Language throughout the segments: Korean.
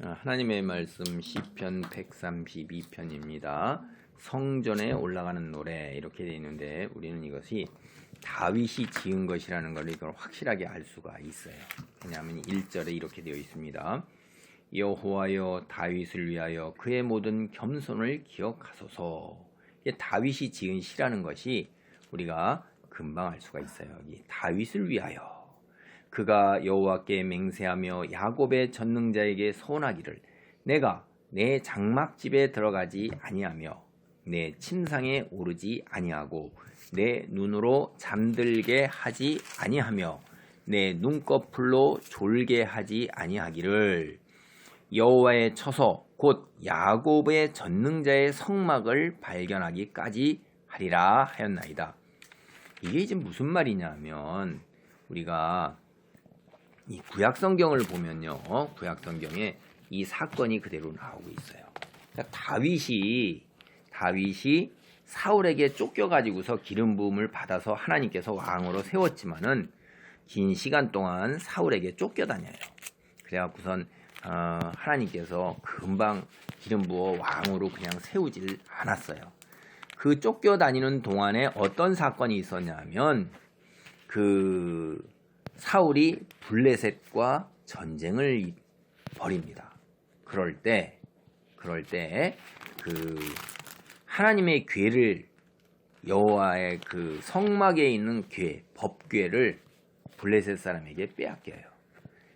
하나님의 말씀 시편 132편입니다. 성전에 올라가는 노래 이렇게 되어 있는데 우리는 이것이 다윗이 지은 것이라는 걸 이걸 확실하게 알 수가 있어요. 왜냐하면 1절에 이렇게 되어 있습니다. 여호와여 다윗을 위하여 그의 모든 겸손을 기억하소서. 이게 다윗이 지은 시라는 것이 우리가 금방 알 수가 있어요. 이 다윗을 위하여 그가 여호와께 맹세하며 야곱의 전능자에게 서원하기를 내가 내 장막집에 들어가지 아니하며 내 침상에 오르지 아니하고 내 눈으로 잠들게 하지 아니하며 내 눈꺼풀로 졸게 하지 아니하기를 여호와의 처소 곧 야곱의 전능자의 성막을 발견하기까지 하리라 하였나이다. 이게 이제 무슨 말이냐면 우리가 이 구약성경을 보면요, 구약성경에 이 사건이 그대로 나오고 있어요. 그러니까 다윗이 사울에게 쫓겨가지고서 기름 부음을 받아서 하나님께서 왕으로 세웠지만은 긴 시간 동안 사울에게 쫓겨다녀요. 그래갖고선 하나님께서 금방 기름 부어 왕으로 그냥 세우질 않았어요. 그 쫓겨다니는 동안에 어떤 사건이 있었냐면 사울이 블레셋과 전쟁을 벌입니다. 그럴 때 하나님의 궤를 여호와의 그 성막에 있는 궤, 법궤를 블레셋 사람에게 빼앗겨요.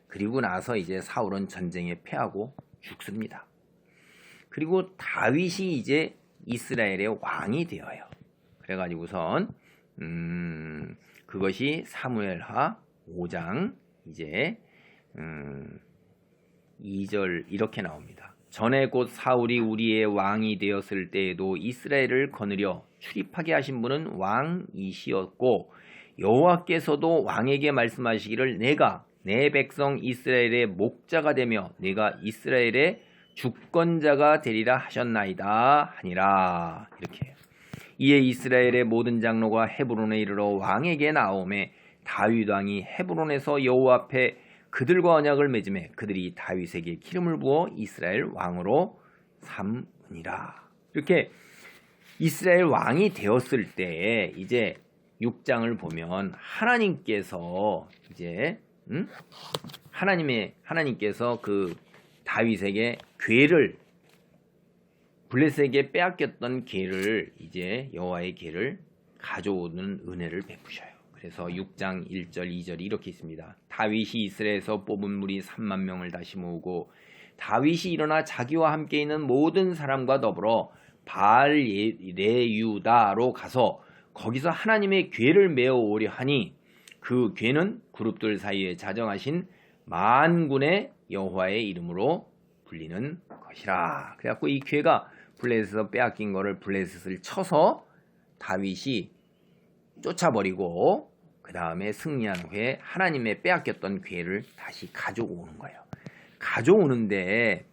그리고 나서 이제 사울은 전쟁에 패하고 죽습니다. 그리고 다윗이 이제 이스라엘의 왕이 되어요. 그래가지고선 그것이 사무엘하 5장 이제 2절 이렇게 나옵니다. 전에 곧 사울이 우리의 왕이 되었을 때에도 이스라엘을 거느려 출입하게 하신 분은 왕이시었고 여호와께서도 왕에게 말씀하시기를 내가 내 백성 이스라엘의 목자가 되며 내가 이스라엘의 주권자가 되리라 하셨나이다 하니라. 이렇게 이에 이스라엘의 모든 장로가 헤브론에 이르러 왕에게 나오매 다윗 왕이 헤브론에서 여호와 앞에 그들과 언약을 맺음에 그들이 다윗에게 기름을 부어 이스라엘 왕으로 삼으니라. 이렇게 이스라엘 왕이 되었을 때 이제 6장을 보면 하나님께서 이제 하나님께서 그 다윗에게 궤를 블레셋에게 빼앗겼던 궤를 이제 여호와의 궤를 가져오는 은혜를 베푸셔요. 그래서 6장 1절 2절이 이렇게 있습니다. 다윗이 이스라엘에서 뽑은 무리 3만 명을 다시 모으고 다윗이 일어나 자기와 함께 있는 모든 사람과 더불어 바알레유다로 가서 거기서 하나님의 궤를 메어 오려 하니 그 궤는 그룹들 사이에 자정하신 만군의 여호와의 이름으로 불리는 것이라. 그래갖고 이 궤가 블레셋에서 빼앗긴 거를 블레셋을 쳐서 다윗이 쫓아버리고 그 다음에 승리한 후에 하나님의 빼앗겼던 궤를 다시 가져오는 거예요. 가져오는데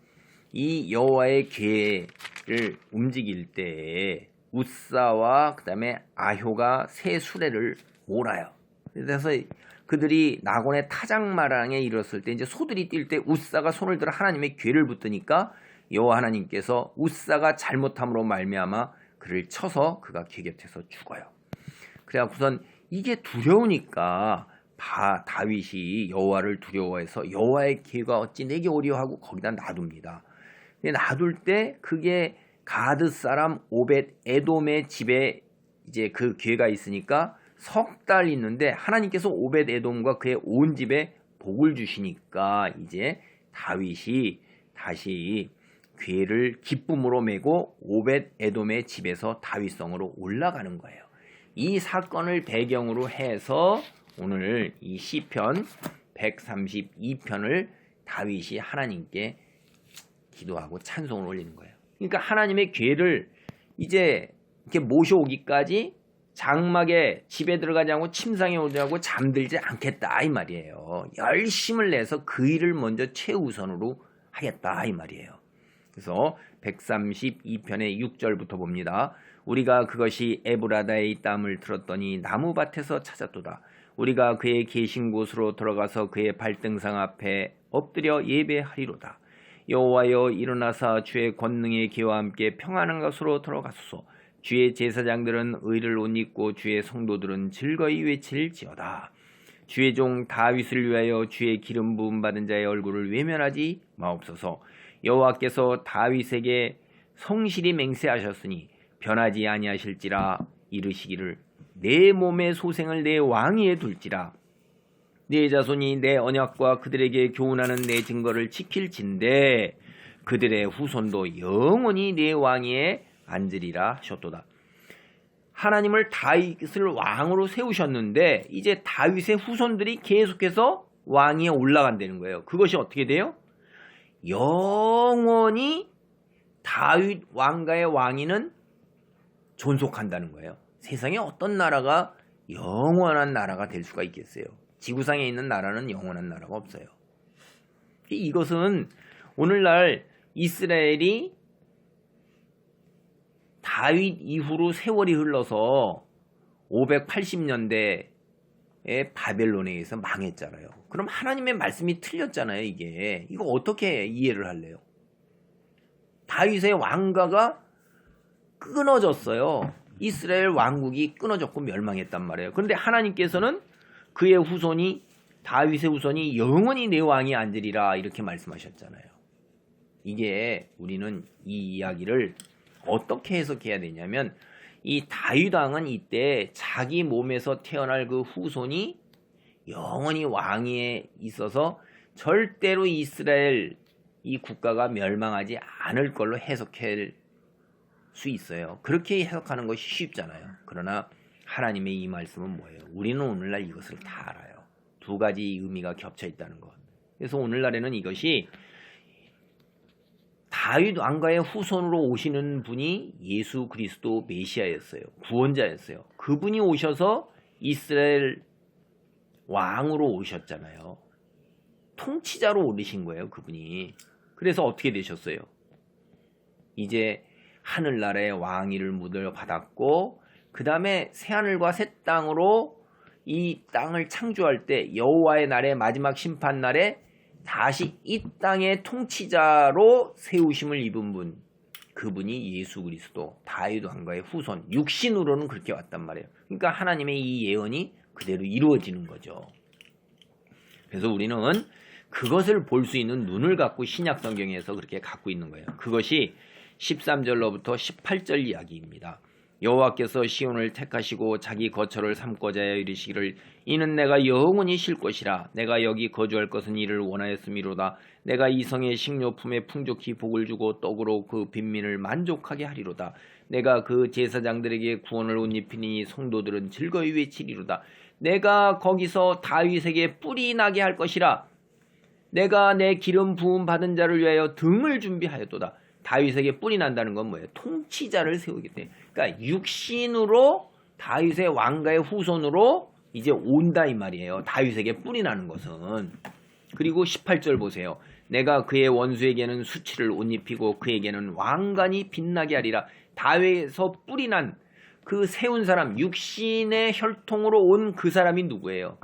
이 여호와의 궤를 움직일 때 웃사와 그 다음에 아효가 새 수레를 몰아요. 그래서 그들이 나곤의 타작마랑에 이르렀을 때 이제 소들이 뛸 때 웃사가 손을 들어 하나님의 궤를 붙드니까 여호와 하나님께서 웃사가 잘못함으로 말미암아 그를 쳐서 그가 궤 곁에서 죽어요. 그래갖고선 이게 두려우니까 다윗이 여호와를 두려워해서 여호와의 궤가 어찌 내게 오리요 하고 거기다 놔둡니다. 근데 놔둘 때 그게 가드 사람 오벳 에돔의 집에 이제 그 궤가 있으니까 석 달 있는데 하나님께서 오벳 에돔과 그의 온 집에 복을 주시니까 이제 다윗이 다시 궤를 기쁨으로 메고 오벳 에돔의 집에서 다윗성으로 올라가는 거예요. 이 사건을 배경으로 해서 오늘 이 시편 132편을 다윗이 하나님께 기도하고 찬송을 올리는 거예요. 그러니까 하나님의 궤를 이제 이렇게 모셔오기까지 장막에 집에 들어가지 않고 침상에 오지 않고 잠들지 않겠다 이 말이에요. 열심을 내서 그 일을 먼저 최우선으로 하겠다 이 말이에요. 그래서 132편의 6절부터 봅니다. 우리가 그것이 에브라다의 땀을 들었더니 나무밭에서 찾았도다. 우리가 그의 계신 곳으로 들어가서 그의 발등상 앞에 엎드려 예배하리로다. 여호와여 일어나사 주의 권능의 기와 함께 평안한 것으로 들어가소서. 주의 제사장들은 의를 옷 입고 주의 성도들은 즐거이 외칠지어다. 주의 종 다윗을 위하여 주의 기름 부음 받은 자의 얼굴을 외면하지 마옵소서. 여호와께서 다윗에게 성실히 맹세하셨으니 변하지 아니하실지라. 이르시기를 내 몸의 소생을 내 왕위에 둘지라. 내 자손이 내 언약과 그들에게 교훈하는 내 증거를 지킬진대 그들의 후손도 영원히 내 왕위에 앉으리라 하셨도다. 하나님을 다윗을 왕으로 세우셨는데 이제 다윗의 후손들이 계속해서 왕위에 올라간다는 거예요. 그것이 어떻게 돼요? 영원히 다윗 왕가의 왕위는 존속한다는 거예요. 세상에 어떤 나라가 영원한 나라가 될 수가 있겠어요? 지구상에 있는 나라는 영원한 나라가 없어요. 이것은 오늘날 이스라엘이 다윗 이후로 세월이 흘러서 580년대에 바벨론에 의해서 망했잖아요. 그럼 하나님의 말씀이 틀렸잖아요. 이거 어떻게 이해를 할래요? 다윗의 왕가가 끊어졌어요. 이스라엘 왕국이 끊어졌고 멸망했단 말이에요. 그런데 하나님께서는 그의 후손이 다윗의 후손이 영원히 내 왕이 앉으리라 이렇게 말씀하셨잖아요. 이게 우리는 이 이야기를 어떻게 해석해야 되냐면 이 다윗 왕은 이때 자기 몸에서 태어날 그 후손이 영원히 왕위에 있어서 절대로 이스라엘 이 국가가 멸망하지 않을 걸로 해석할 수 있어요. 그렇게 해석하는 것이 쉽잖아요. 그러나 하나님의 이 말씀은 뭐예요? 우리는 오늘날 이것을 다 알아요. 두 가지 의미가 겹쳐 있다는 것. 그래서 오늘날에는 이것이 다윗 왕가의 후손으로 오시는 분이 예수 그리스도 메시아였어요. 구원자였어요. 그분이 오셔서 이스라엘 왕으로 오셨잖아요. 통치자로 오르신 거예요. 그분이. 그래서 어떻게 되셨어요? 이제 하늘나라의 왕위를 물려받았고 그 다음에 새하늘과 새 땅으로 이 땅을 창조할 때 여호와의 날에 마지막 심판날에 다시 이 땅의 통치자로 세우심을 입은 분, 그분이 예수 그리스도 다윗 왕가의 후손, 육신으로는 그렇게 왔단 말이에요. 그러니까 하나님의 이 예언이 그대로 이루어지는 거죠. 그래서 우리는 그것을 볼 수 있는 눈을 갖고 신약 성경에서 그렇게 갖고 있는 거예요. 그것이 13절로부터 18절 이야기입니다. 여호와께서 시온을 택하시고 자기 거처를 삼고자 하여 이르시기를 이는 내가 영원히 쉴 것이라. 내가 여기 거주할 것은 이를 원하였음이로다. 내가 이 성의 식료품에 풍족히 복을 주고 떡으로 그 빈민을 만족하게 하리로다. 내가 그 제사장들에게 구원을 옷 입히니 성도들은 즐거이 외치리로다. 내가 거기서 다윗에게 뿔이 나게 할 것이라. 내가 내 기름 부음 받은 자를 위하여 등을 준비하였도다. 다윗에게 뿔이 난다는 건 뭐예요? 통치자를 세우기 때문에. 그러니까 육신으로 다윗의 왕가의 후손으로 이제 온다 이 말이에요. 다윗에게 뿔이 나는 것은. 그리고 18절 보세요. 내가 그의 원수에게는 수치를 옷 입히고 그에게는 왕관이 빛나게 하리라. 다윗에서 뿔이 난 그 세운 사람, 육신의 혈통으로 온 그 사람이 누구예요?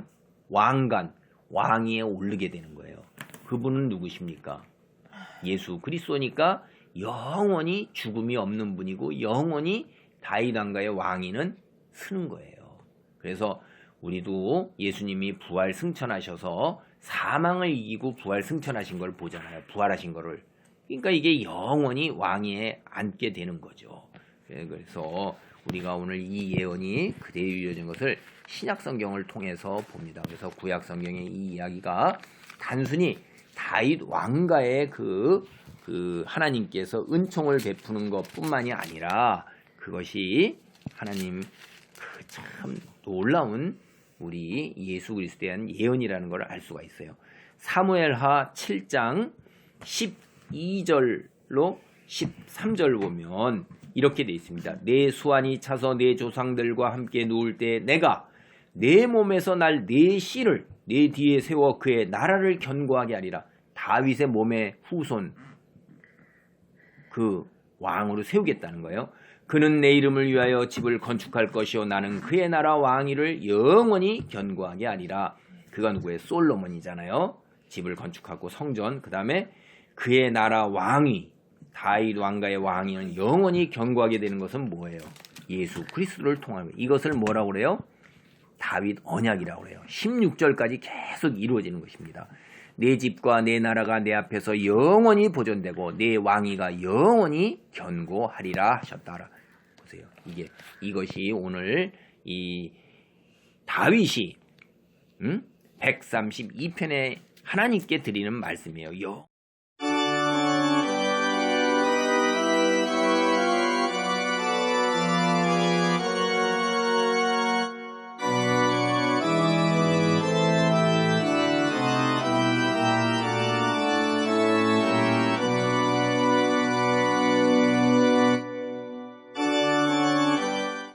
왕관, 왕위에 오르게 되는 거예요. 그분은 누구십니까? 예수 그리스도니까 영원히 죽음이 없는 분이고 영원히 다윗 왕가의 왕위는 서는 거예요. 그래서 우리도 예수님이 부활 승천하셔서 사망을 이기고 부활 승천하신 걸 보잖아요. 부활하신 거를. 그러니까 이게 영원히 왕위에 앉게 되는 거죠. 그래서 우리가 오늘 이 예언이 그대로 이루어진 것을 신약 성경을 통해서 봅니다. 그래서 구약 성경의 이 이야기가 단순히 다윗 왕가의 그 하나님께서 은총을 베푸는 것뿐만이 아니라 그것이 하나님 참 놀라운 우리 예수 그리스도에 대한 예언이라는 걸 알 수가 있어요. 사무엘하 7장 12절로 13절 보면 이렇게 되어 있습니다. 내 수완이 차서 내 조상들과 함께 누울 때 내가 내 몸에서 날 내 씨를 내 뒤에 세워 그의 나라를 견고하게 하리라. 다윗의 몸의 후손 그 왕으로 세우겠다는 거예요. 그는 내 이름을 위하여 집을 건축할 것이요 나는 그의 나라 왕위를 영원히 견고하게 하리라. 그가 누구예요? 솔로몬이잖아요. 집을 건축하고 성전, 그 다음에 그의 나라 왕위, 다윗 왕가의 왕위는 영원히 견고하게 되는 것은 뭐예요? 예수 그리스도를 통하여. 이것을 뭐라고 그래요? 다윗 언약이라고 그래요. 16절까지 계속 이루어지는 것입니다. 내 집과 내 나라가 내 앞에서 영원히 보존되고 내 왕위가 영원히 견고하리라 하셨다. 보세요. 이것이 오늘 이 다윗이 132편에 하나님께 드리는 말씀이에요.